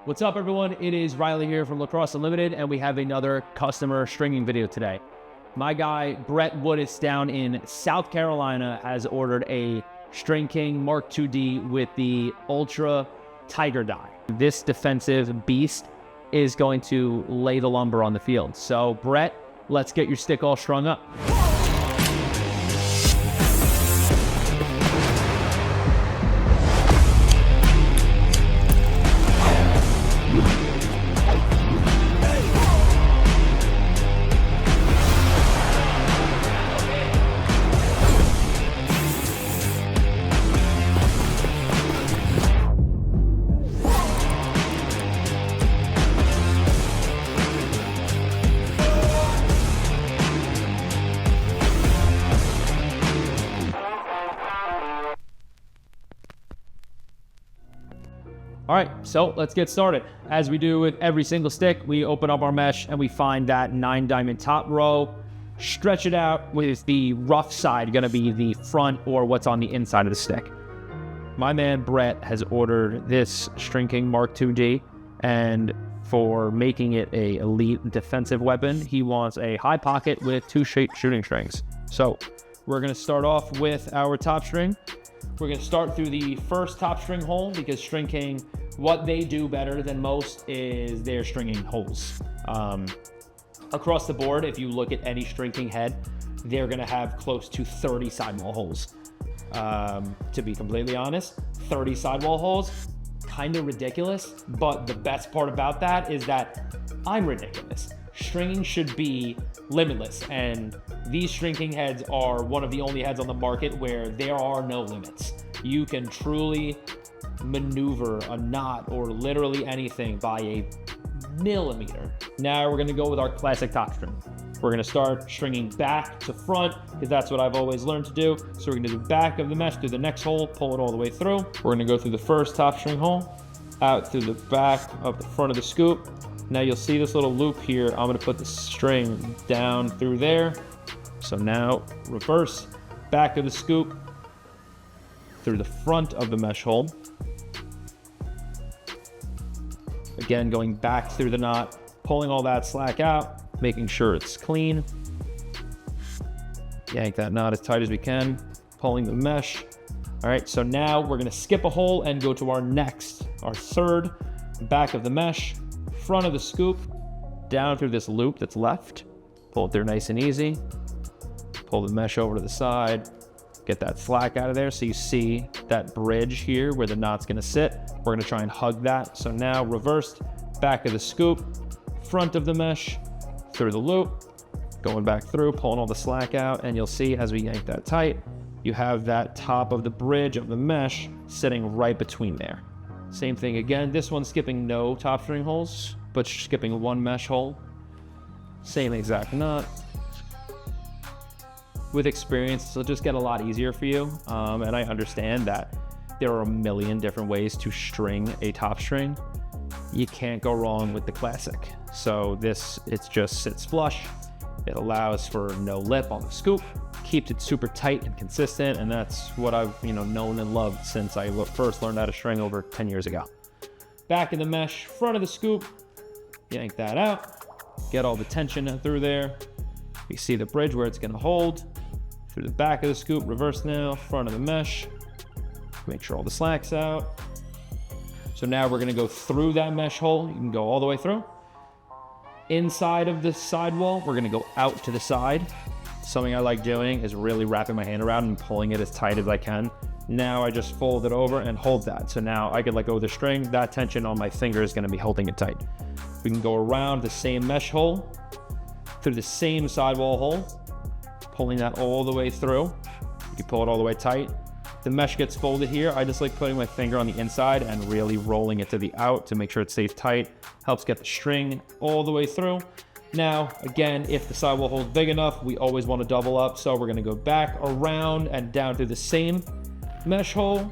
What's up, everyone? It is Riley here from Lacrosse Unlimited, and we have another customer stringing video today. My guy, Brett Woodis, down in South Carolina, has ordered a StringKing Mark 2D with the Ultra Tiger die. This defensive beast is going to lay the lumber on the field. So, Brett, let's get your stick all strung up. All right, so let's get started. As we do with every single stick, we open up our mesh and we find that 9-diamond top row, stretch it out with the rough side gonna be the front or what's on the inside of the stick. My man Brett has ordered this StringKing Mark 2D, and for making it a elite defensive weapon, he wants a high pocket with 2 shooting strings. So we're gonna start off with our top string. We're gonna start through the first top string hole because StringKing, what they do better than most is their stringing holes. Across the board, if you look at any StringKing head, they're gonna have close to 30 sidewall holes. To be completely honest, 30 sidewall holes, kind of ridiculous, but the best part about that is that I'm ridiculous. Stringing should be limitless, and these StringKing heads are one of the only heads on the market where there are no limits. You can truly maneuver a knot or literally anything by a millimeter. Now we're gonna go with our classic top string. We're gonna start stringing back to front because that's what I've always learned to do. So we're gonna do back of the mesh through the next hole, pull it all the way through. We're gonna go through the first top string hole, out through the back of the front of the scoop. Now you'll see this little loop here. I'm gonna put the string down through there. So now reverse, back of the scoop, through the front of the mesh hole. Again, going back through the knot, pulling all that slack out, making sure it's clean. Yank that knot as tight as we can, pulling the mesh. All right, so now we're gonna skip a hole and go to our third, back of the mesh, front of the scoop, down through this loop that's left. Pull it through nice and easy. Pull the mesh over to the side, get that slack out of there so you see that bridge here where the knot's gonna sit. We're gonna try and hug that. So now reversed, back of the scoop, front of the mesh, through the loop, going back through, pulling all the slack out, and you'll see as we yank that tight, you have that top of the bridge of the mesh sitting right between there. Same thing again, this one's skipping no top string holes, but skipping 1 mesh hole. Same exact knot. With experience, it'll just get a lot easier for you. And I understand that there are a million different ways to string a top string. You can't go wrong with the classic. So it just sits flush. It allows for no lip on the scoop, keeps it super tight and consistent, and that's what I've known and loved since I first learned how to string over 10 years ago. Back in the mesh, front of the scoop, yank that out, get all the tension through there. You see the bridge where it's gonna hold. Through the back of the scoop, reverse now, front of the mesh. Make sure all the slack's out. So now we're gonna go through that mesh hole. You can go all the way through. Inside of the sidewall, we're gonna go out to the side. Something I like doing is really wrapping my hand around and pulling it as tight as I can. Now I just fold it over and hold that. So now I can let go of the string. That tension on my finger is gonna be holding it tight. We can go around the same mesh hole, through the same sidewall hole, pulling that all the way through. You can pull it all the way tight. The mesh gets folded here. I just like putting my finger on the inside and really rolling it to the out to make sure it stays tight. Helps get the string all the way through. Now, again, if the sidewall hole is big enough, we always want to double up. So we're gonna go back, around, and down through the same mesh hole,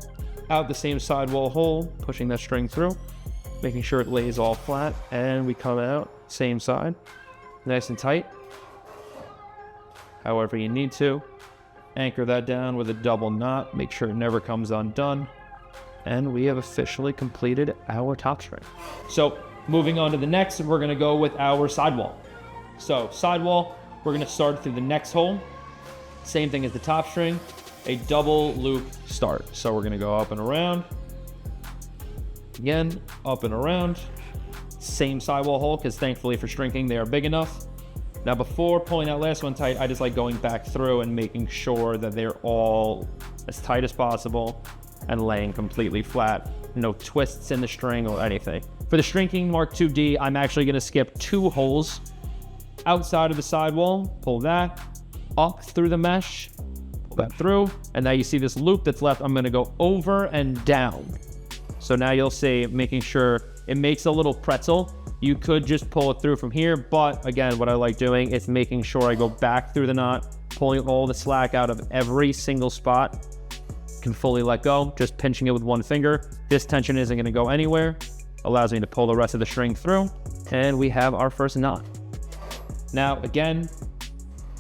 out the same sidewall hole, pushing that string through, making sure it lays all flat, and we come out, same side, nice and tight. However you need to. Anchor that down with a double knot, make sure it never comes undone. And we have officially completed our top string. So moving on to the next, we're gonna go with our sidewall. So sidewall, we're gonna start through the next hole. Same thing as the top string, a double loop start. So we're gonna go up and around. Again, up and around. Same sidewall hole, because thankfully for StringKing, they are big enough. Now before pulling that last one tight, I just like going back through and making sure that they're all as tight as possible and laying completely flat. No twists in the string or anything. For the StringKing Mark 2D, I'm actually gonna skip 2 holes outside of the sidewall, pull that up through the mesh, pull that through, and now you see this loop that's left. I'm gonna go over and down. So now you'll see, making sure it makes a little pretzel. You could just pull it through from here, but again, what I like doing is making sure I go back through the knot, pulling all the slack out of every single spot. Can fully let go, just pinching it with one finger. This tension isn't gonna go anywhere. Allows me to pull the rest of the string through, and we have our first knot. Now, again,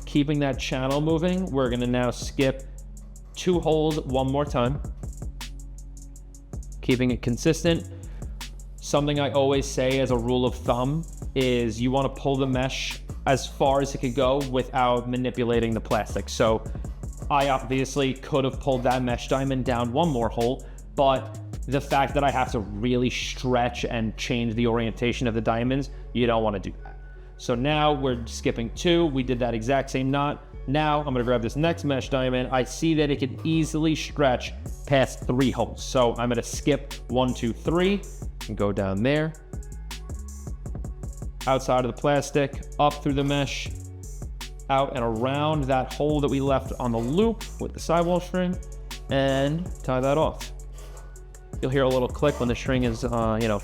keeping that channel moving, we're gonna now skip 2 holes one more time. Keeping it consistent. Something I always say as a rule of thumb is you wanna pull the mesh as far as it could go without manipulating the plastic. So I obviously could have pulled that mesh diamond down 1 more hole, but the fact that I have to really stretch and change the orientation of the diamonds, you don't want to do that. So now we're skipping 2. We did that exact same knot. Now I'm gonna grab this next mesh diamond. I see that it can easily stretch past 3 holes. So I'm gonna skip 1, 2, 3 and go down there. Outside of the plastic, up through the mesh, out and around that hole that we left on the loop with the sidewall string, and tie that off. You'll hear a little click when the string is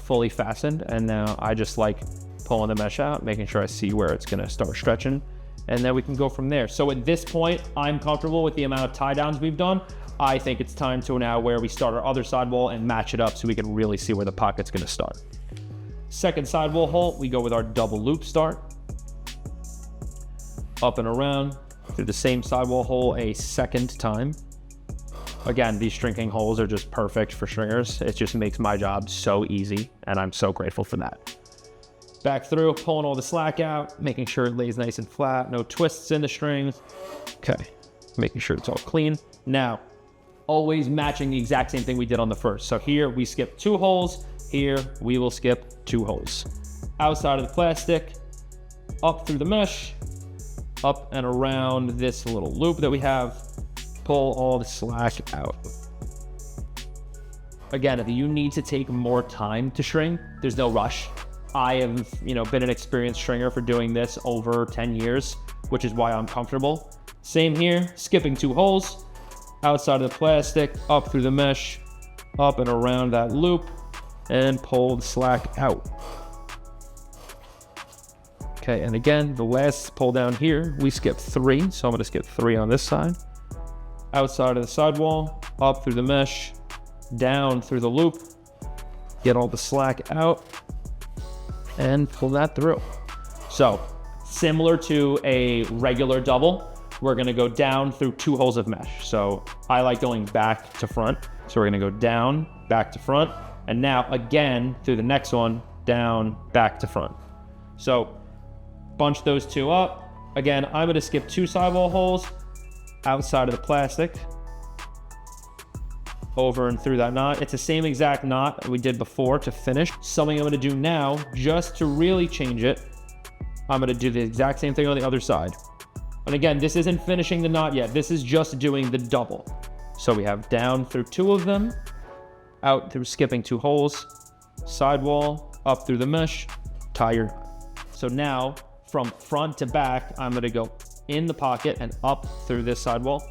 fully fastened, and now I just like pulling the mesh out, making sure I see where it's gonna start stretching, and then we can go from there. So at this point, I'm comfortable with the amount of tie downs we've done. I think it's time to now where we start our other sidewall and match it up so we can really see where the pocket's gonna start. Second sidewall hole, we go with our double loop start. Up and around through the same sidewall hole a second time. Again, these StringKing holes are just perfect for stringers. It just makes my job so easy, and I'm so grateful for that. Back through, pulling all the slack out, making sure it lays nice and flat, no twists in the strings. Okay, making sure it's all clean. Now, always matching the exact same thing we did on the first. So here we skip 2 holes, here we will skip 2 holes. Outside of the plastic, up through the mesh, up and around this little loop that we have, pull all the slack out. Again, if you need to take more time to string, there's no rush. I have, been an experienced stringer for doing this over 10 years, which is why I'm comfortable. Same here, skipping 2 holes, outside of the plastic, up through the mesh, up and around that loop, and pull the slack out. Okay, and again, the last pull down here, we skip 3, so I'm gonna skip 3 on this side. Outside of the sidewall, up through the mesh, down through the loop, get all the slack out, and pull that through. So, similar to a regular double, we're gonna go down through 2 holes of mesh. So I like going back to front. So we're gonna go down, back to front, and now again, through the next one, down, back to front. So bunch those 2 up. Again, I'm gonna skip 2 sidewall holes outside of the plastic, over and through that knot. It's the same exact knot we did before to finish. Something I'm gonna do now, just to really change it, I'm gonna do the exact same thing on the other side. And again, this isn't finishing the knot yet. This is just doing the double. So we have down through 2 of them, out through skipping 2 holes, sidewall, up through the mesh, tie your knot. So now, from front to back, I'm gonna go in the pocket and up through this sidewall,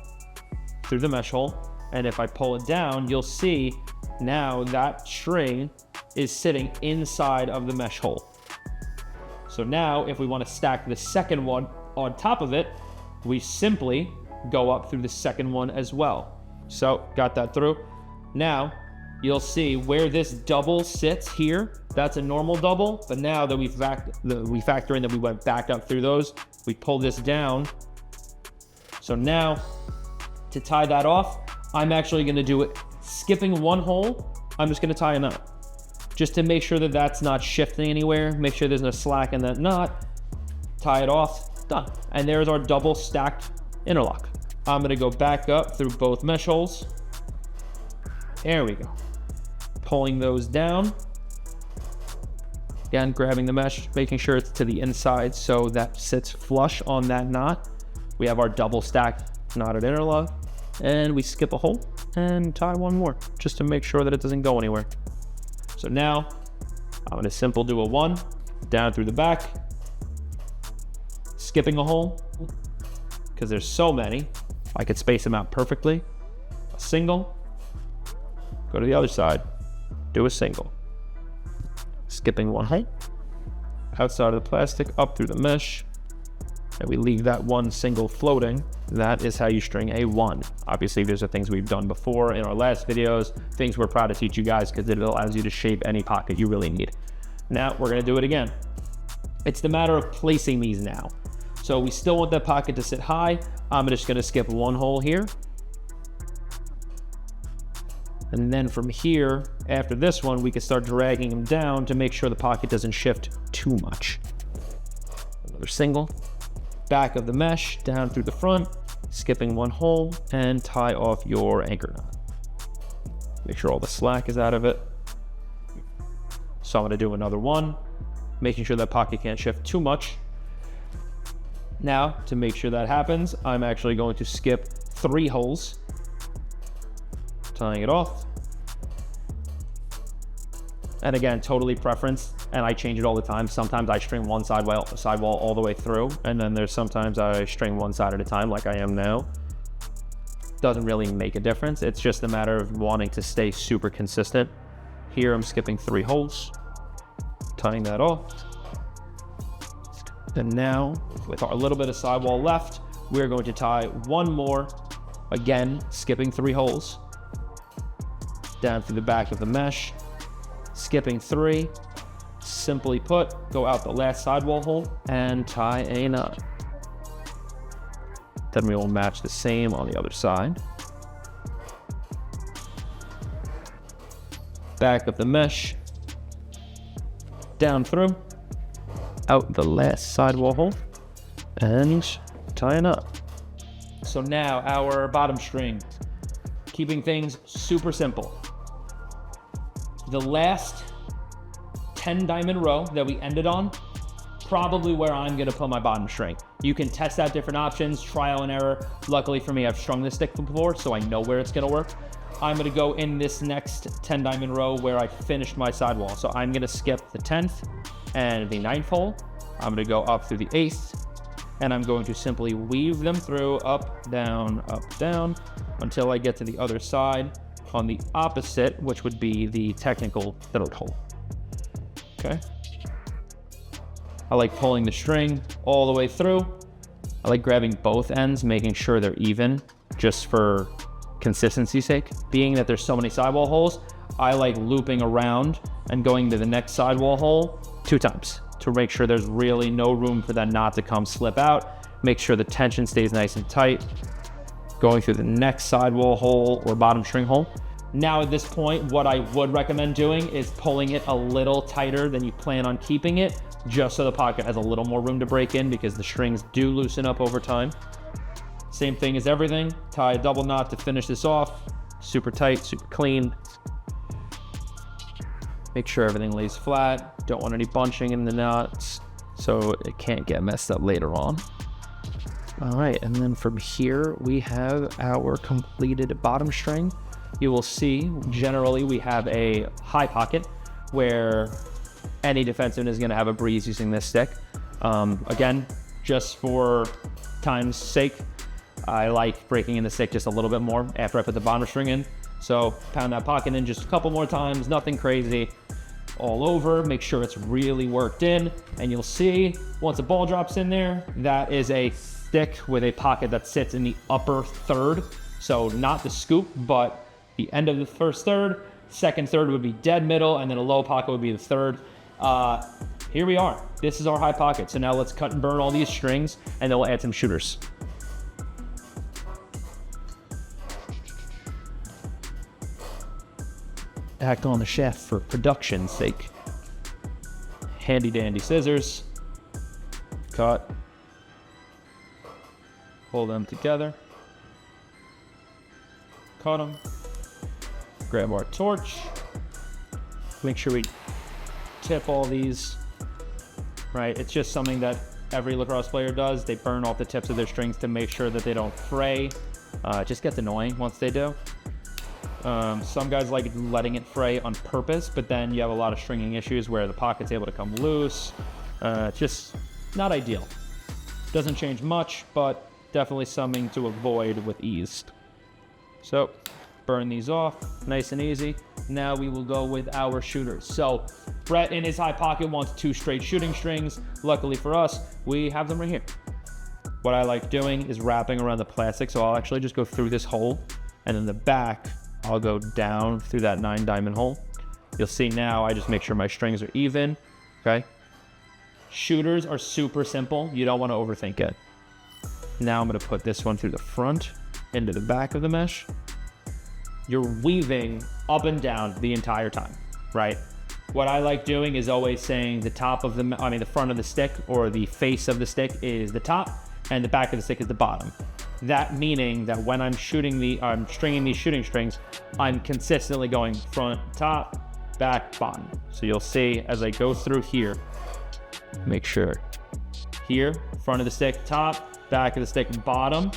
through the mesh hole. And if I pull it down, you'll see now that string is sitting inside of the mesh hole. So now if we want to stack the second one on top of it, we simply go up through the second one as well. So got that through. Now you'll see where this double sits here. That's a normal double, but now that we factor in that we went back up through those, we pull this down. So now to tie that off, I'm actually gonna do it skipping 1 hole I'm just gonna tie a knot. Just to make sure that that's not shifting anywhere, make sure there's no slack in that knot, tie it off, done. And there's our double stacked interlock. I'm gonna go back up through both mesh holes. There we go. Pulling those down. Again, grabbing the mesh, making sure it's to the inside so that sits flush on that knot. We have our double stacked knotted interlock, and we skip a hole and tie one more just to make sure that it doesn't go anywhere. So now I'm gonna simple do a 1 down through the back, skipping a hole because there's so many. I could space them out perfectly. A single, go to the other side, do a single. Skipping one hole, outside of the plastic, up through the mesh, and we leave that one single floating. That is how you string a 1. Obviously, these are things we've done before in our last videos, things we're proud to teach you guys because it allows you to shape any pocket you really need. Now we're gonna do it again. It's the matter of placing these now. So we still want that pocket to sit high. I'm just gonna skip one hole here. And then from here, after this one, we can start dragging them down to make sure the pocket doesn't shift too much. Another single, back of the mesh, down through the front, skipping one hole, and tie off your anchor knot. Make sure all the slack is out of it. So I'm gonna do another one, making sure that pocket can't shift too much. Now, to make sure that happens, I'm actually going to skip 3 holes, tying it off. And again, totally preference, and I change it all the time. Sometimes I string one sidewall all the way through, and then there's sometimes I string one side at a time like I am now. Doesn't really make a difference. It's just a matter of wanting to stay super consistent. Here I'm skipping 3 holes, tying that off. And now, with our little bit of sidewall left, we're going to tie one more, again, skipping 3 holes, down through the back of the mesh, skipping 3, simply put, go out the last sidewall hole and tie a knot. Then we will match the same on the other side. Back of the mesh, down through, out the last sidewall hole, and tie a knot. So now our bottom string, keeping things super simple. The last 10 diamond row that we ended on, probably where I'm gonna put my bottom string. You can test out different options, trial and error. Luckily for me, I've strung this stick before, so I know where it's gonna work. I'm gonna go in this next 10 diamond row where I finished my sidewall. So I'm gonna skip the 10th and the 9th hole. I'm gonna go up through the 8th, and I'm going to simply weave them through, up, down, until I get to the other side on the opposite, which would be the technical 3rd hole. Okay. I like pulling the string all the way through. I like grabbing both ends, making sure they're even, just for consistency's sake. Being that there's so many sidewall holes, I like looping around and going to the next sidewall hole 2 times to make sure there's really no room for that knot to come slip out. Make sure the tension stays nice and tight. Going through the next sidewall hole or bottom string hole. Now at this point, what I would recommend doing is pulling it a little tighter than you plan on keeping it, just so the pocket has a little more room to break in, because the strings do loosen up over time. Same thing as everything, tie a double knot to finish this off. Super tight, super clean. Make sure everything lays flat. Don't want any bunching in the knots so it can't get messed up later on. All right, and then from here, we have our completed bottom string. You will see, generally, we have a high pocket where any defenseman is gonna have a breeze using this stick. Again, just for time's sake, I like breaking in the stick just a little bit more after I put the bottom string in. So pound that pocket in just a couple more times, nothing crazy. All over, make sure it's really worked in, and you'll see once a ball drops in there, that is a stick with a pocket that sits in the upper third. So not the scoop, but the end of the first third. Second third would be dead middle, and then a low pocket would be the third. Here we are. This is our high pocket. So now let's cut and burn all these strings, and then we'll add some shooters. back on the shaft for production's sake. Handy dandy scissors. Cut. Pull them together. Cut them. Grab our torch. Make sure we tip all these, right? It's just something that every lacrosse player does. They burn off the tips of their strings to make sure that they don't fray. It just gets annoying once they do. Some guys like letting it fray on purpose, but then you have a lot of stringing issues where the pocket's able to come loose. It's just not ideal. Doesn't change much, but definitely something to avoid with ease. So burn these off, nice and easy. Now we will go with our shooters. So Brett in his high pocket wants 2 straight shooting strings. Luckily for us, we have them right here. What I like doing is wrapping around the plastic. So I'll actually just go through this hole, and in the back, I'll go down through that 9 diamond hole. You'll see now I just make sure my strings are even, okay? Shooters are super simple. You don't want to overthink it. Now I'm going to put this one through the front into the back of the mesh. You're weaving up and down the entire time, right? What I like doing is always saying the top of the front of the stick or the face of the stick is the top and the back of the stick is the bottom. That meaning that when I'm stringing these shooting strings, I'm consistently going front, top, back, bottom. So you'll see as I go through here, make sure here, front of the stick, top, back of the stick, bottom,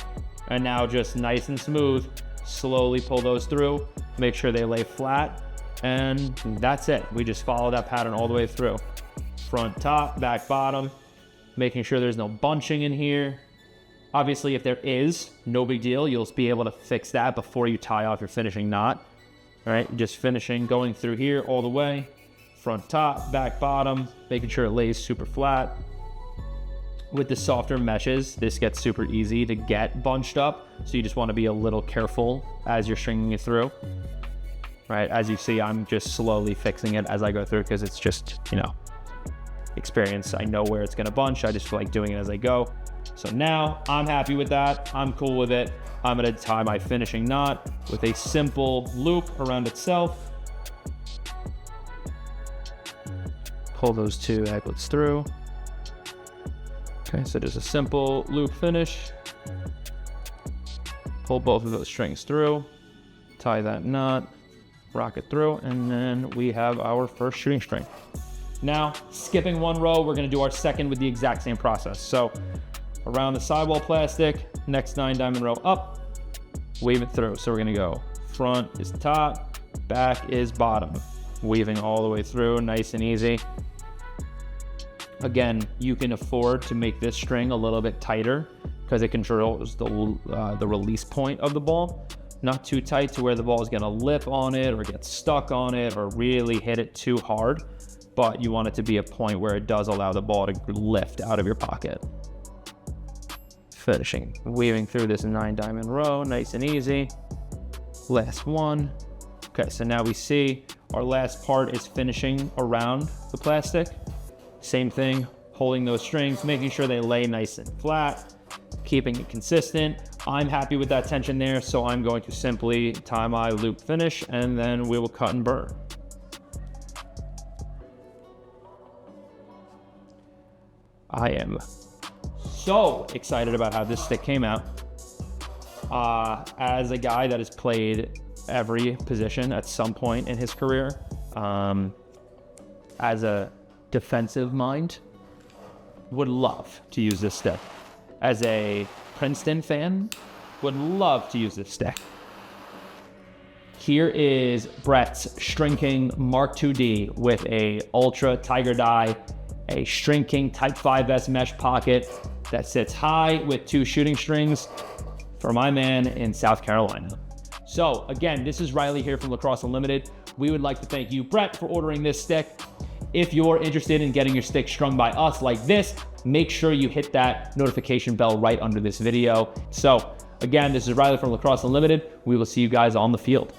and now just nice and smooth, slowly pull those through, make sure they lay flat, and that's it. We just follow that pattern all the way through. Front, top, back, bottom, making sure there's no bunching in here. Obviously, if there is, no big deal. You'll be able to fix that before you tie off your finishing knot. All right, just finishing, going through here all the way. Front, top, back, bottom, making sure it lays super flat. With the softer meshes, this gets super easy to get bunched up. So you just want to be a little careful as you're stringing it through. Right, as you see, I'm just slowly fixing it as I go through because it's just, experience. I know where it's going to bunch. I just feel like doing it as I go. So now I'm happy with that. I'm cool with it. I'm going to tie my finishing knot with a simple loop around itself. Pull those 2 aglets through. Okay, so just a simple loop finish. Pull both of those strings through. Tie that knot. Rock it through. And then we have our first shooting string. Now, skipping 1 row, we're going to do our second with the exact same process. So around the sidewall plastic, next 9 diamond row up, weave it through. So we're going to go front is top, back is bottom, weaving all the way through, nice and easy. Again, you can afford to make this string a little bit tighter because it controls the release point of the ball. Not too tight to where the ball is going to lip on it or get stuck on it or really hit it too hard, but you want it to be a point where it does allow the ball to lift out of your pocket. Finishing, weaving through this 9 diamond row, nice and easy. Last one. Okay, so now we see our last part is finishing around the plastic. Same thing, holding those strings, making sure they lay nice and flat, keeping it consistent. I'm happy with that tension there, so I'm going to simply tie my loop finish and then we will cut and burn. I am so excited about how this stick came out. As a guy that has played every position at some point in his career, as a defensive mind, would love to use this stick. As a Princeton fan, would love to use this stick. Here is Brett's StringKing Mark 2D with a Ultra Tiger Die, a StringKing Type 5S mesh pocket that sits high with 2 shooting strings for my man in South Carolina. So again, this is Riley here from Lacrosse Unlimited. We would like to thank you, Brett, for ordering this stick. If you're interested in getting your stick strung by us like this, make sure you hit that notification bell right under this video. So again, this is Riley from Lacrosse Unlimited. We will see you guys on the field.